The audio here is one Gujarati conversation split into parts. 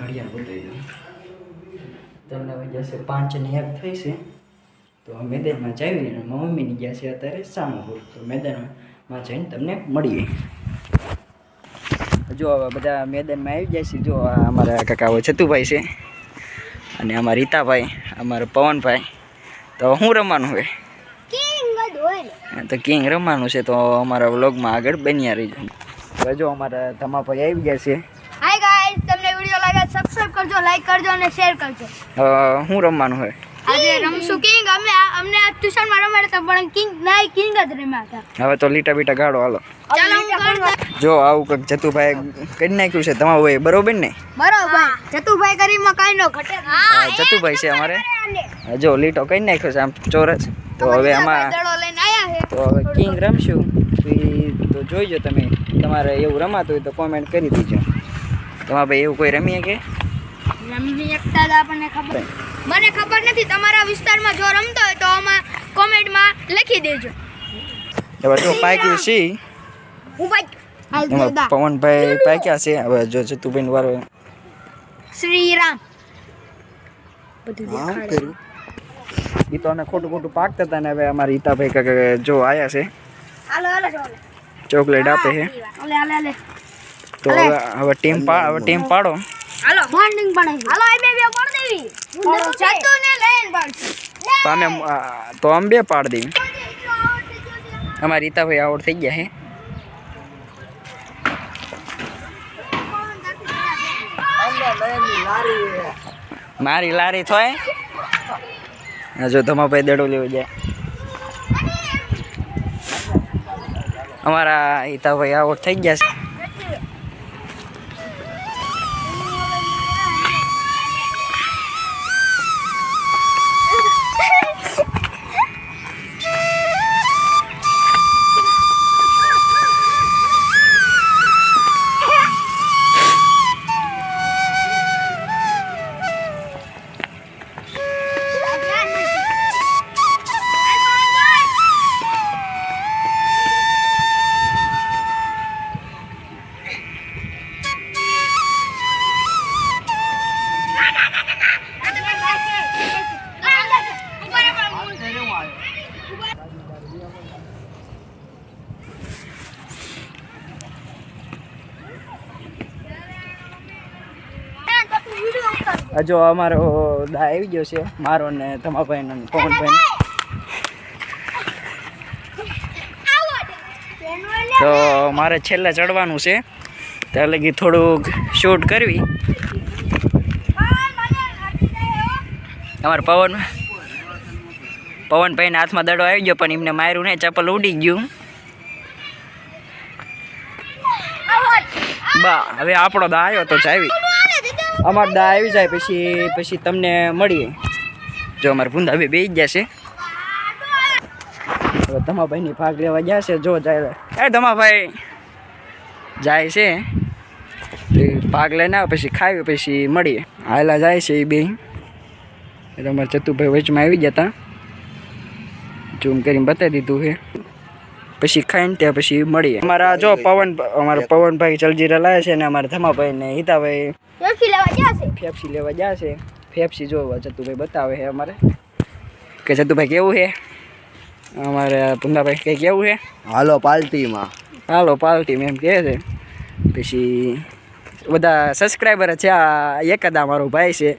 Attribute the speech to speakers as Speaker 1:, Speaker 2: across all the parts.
Speaker 1: ઘડિયાળ બતાવી દઉં તમને વાગ્યા છે 5:01 થઈ છે. તો મેદાનમાં જઈને મારા મમ્મીની ગયા છે અત્યારે સામુપુર. તો મેદાનમાં જઈને તમને મળીએ. જો હવે બધા મેદાનમાં આવી જાય છે. જો અમારા કાકા છતુભાઈ છે અને અમારા રીતાભાઈ, અમારા પવનભાઈ. તો શું રમવાનું હોય? તો કિંગ રમવાનું છે. તો અમારા વ્લોગમાં આગળ બન્યા રહીજો. હવે જો અમારા ધમાભાઈ આવી ગયા છે.
Speaker 2: હાય ગાઈસ, તમને વિડિયો લાગે સબસ્ક્રાઇબ કરજો, લાઈક કરજો અને શેર કરજો.
Speaker 1: શું રમવાનું હોય?
Speaker 2: આજે રમશું કિંગ. અમને આ ટ્યુશનમાં રમાડતા પણ કિંગ જ રમ્યા હતા.
Speaker 1: હવે તો લીટા બીટા ગાડો હાલો.
Speaker 2: ચાલો
Speaker 1: જો આવું કંઈક જતુભાઈ કરી નાખ્યું છે તમારું બરોબર ને?
Speaker 2: બરોબર. જતુભાઈ કરીમાં કાઈ નો ઘટે.
Speaker 1: જતુભાઈ છે અમારે. જો લીટો કરી નાખ્યો છે આમ ચોરસ. તો હવે આમાં
Speaker 2: દડો લઈને આયા છે.
Speaker 1: તો હવે કિંગ રમશું. તો જોઈજો તમે. તમારે એવું રમાતું હોય તો કોમેન્ટ કરી દીજો. તમારા ભાઈ એવું કોઈ રમીએ કે
Speaker 2: રમી એકતા આપણને ખબર. મને ખબર નથી. તમારા વિસ્તારમાં જો રમતો હોય તો આમાં કોમેન્ટમાં લખી દેજો.
Speaker 1: હવે જો પાક્યું છે.
Speaker 2: હું ભાઈ
Speaker 1: એમાં પવનભાઈ પાક્યા છે. હવે જો જતુભાઈ વારો
Speaker 2: શ્રી રામ બધું દેખાડે.
Speaker 1: એ તો અમે ખોટું પાકતા હતા ને હવે અમારા હિતાભાઈ કાકા જો આયા છે.
Speaker 2: હાલો
Speaker 1: ચોકલેટ આપે છે.
Speaker 2: હાલે
Speaker 1: તો હવે ટીમ પાડો.
Speaker 2: હાલો બોન્ડિંગ બનાવી. હાલો આ બે પાડ દેવી. જતુ ને લઈને પાડશું.
Speaker 1: તો અમે બે પાડ દેવી. અમારા રીતાભાઈ આઉટ થઈ ગયા છે. મારી લારી થોય. જો ધમાભાઈ દડો લેવો જાય. અમારા હિતાભાઈ આઉટ થઈ ગયા છે. જો અમારો દા આવી ગયો છે. મારો ને ધમાભાઈ ને પવનભાઈ. તો મારે છેલ્લે ચડવાનું છે. ત્યાં લગી થોડુંક શૂટ કરવી. અમારા પવનભાઈના હાથમાં દડો આવી ગયો પણ એમને માર્યું નહીં. ચપ્પલ ઉડી ગયું. બા હવે આપણો દા આવ્યો તો જાવી. અમારો દા આવી જાય પછી તમને મળીએ. જો અમારે ભૂંદા બે બેસી ગયા છે. હવે ધમાભાઈની ભાગ લેવા ગયા છે. જો જાય ધમાભાઈ જાય છે. ભાગ લઈને આવે પછી ખાવી પછી મળીએ. હાલા જાય છે એ બે. અમારે ચતુભાઈ વચમાં આવી ગયા હતા. ઝૂમ કરીને બતાવી દીધું છે. પછી ખાઈને ત્યાં પછી મળીએ. અમારા જો અમારા પવનભાઈ જલજીરા લાવે છે ને અમારા ધમાભાઈ ને હિતાભાઈ ફેફસી લેવા ગયા છે. ફેફસી જો ચતુભાઈ બતાવે છે અમારે કે ચતુભાઈ કેવું છે. અમારે પુંદાભાઈ કંઈ કેવું છે?
Speaker 3: હાલો પાર્ટીમાં
Speaker 1: એમ કહે છે. પછી બધા સબસ્ક્રાઈબર છે. આ એકદા મારો ભાઈ છે,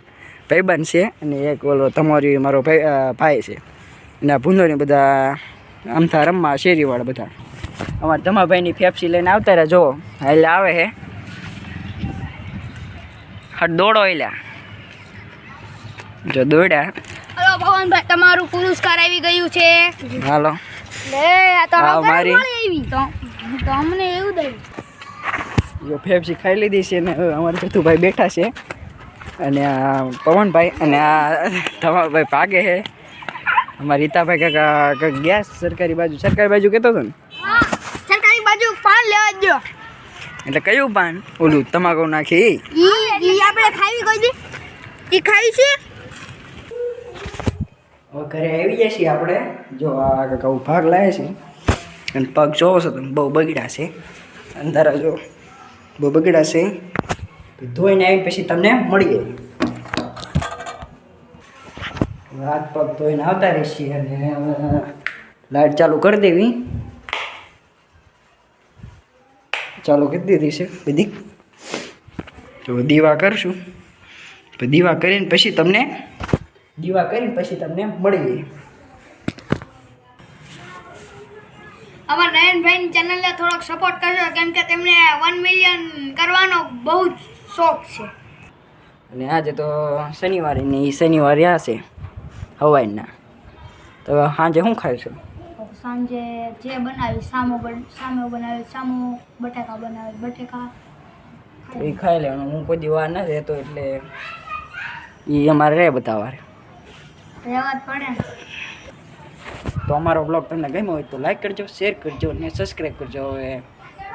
Speaker 1: ભાઈબંધ છે. અને એક ઓલો તમારી મારો ભાઈ છે. અને આ ભૂંદોની બધા આમથા રમવા શેરીવાળા બધા. અમારા ધમાભાઈની ફેફસી લઈને આવતા રહ્યા. જો એટલે આવે છે. હટ દોડો એલા. જો દોડ્યા.
Speaker 2: હાલો ભવનભાઈ, તમારું પુરસ્કાર આવી ગયું છે.
Speaker 1: હાલો
Speaker 2: લે આ તો
Speaker 1: મારી
Speaker 2: આવી તો અમને એવું દઈ.
Speaker 1: જો ફેફસી ખાઈ લીધી છે ને અમારે ચતુભાઈ બેઠા છે. અને આ પવનભાઈ અને આ ધમાભાઈ ભાગે છે. અમારા રીતાભાઈ કાકા ગેસ સરકારી બાજુ કહેતો હતો ને.
Speaker 2: સરકારી બાજુ પાન લેવા દો.
Speaker 1: એટલે કયું પાન? ઓલું તમાકુ નાખી
Speaker 2: ઈ આપણે ખાવી કોઈ દી ઈ ખાઈ છે.
Speaker 1: હવે ઘરે આવી જાય છીએ આપણે. જો આ કાકા ભાગ લાવે છે અને પગ જોવો છો તમે બહુ બગડ્યા છે. અંધારા જો બહુ બગડ્યા છે. ધોઈને આવીને પછી તમને મળીએ. હાથ પગ ધોઈને આવતા રહીશી અને લાઈટ ચાલુ કરી દેવી. ચાલુ કરી દીધી છે બધી. તો દીવા કરશું. દીવા કરીને પછી તમને મળીએ.
Speaker 2: અમારા નયનભાઈની ચેનલને થોડોક સપોર્ટ કરજો કેમ કે તેમને 1 મિલિયન કરવાનો બહુ જ શોખ છે.
Speaker 1: અને આજે તો શનિવારે આ છે હવાઈના. તો સાંજે શું ખાઈશું?
Speaker 2: સાંજે જે બનાવી સામો બનાવી સામો, બટાકા બનાવી બટાકા
Speaker 1: એ ખાઈ લેવાનું. હું કોઈ દી વાર ના રહેતો એટલે એ અમારે રહે બધા વાર.
Speaker 2: રહેવા જ પડે ને.
Speaker 1: તો અમારો બ્લોગ તમને ગમ્યો હોય તો લાઈક કરજો, શેર કરજો અને સબસ્ક્રાઈબ કરજો. હવે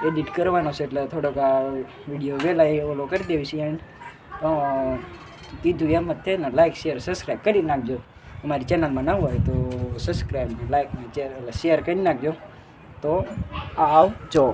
Speaker 1: એડિટ કરવાનો છે એટલે થોડોક આ વિડીયો વહેલા ઓલો કરી દેવી છે. એન્ડ કીધું એમ જ છે ને, લાઈક શેર સબસ્ક્રાઈબ કરી નાખજો. અમારી ચેનલમાં ન હોય તો સબસ્ક્રાઈબ લાઈક શેર કરી નાખજો. તો આવજો.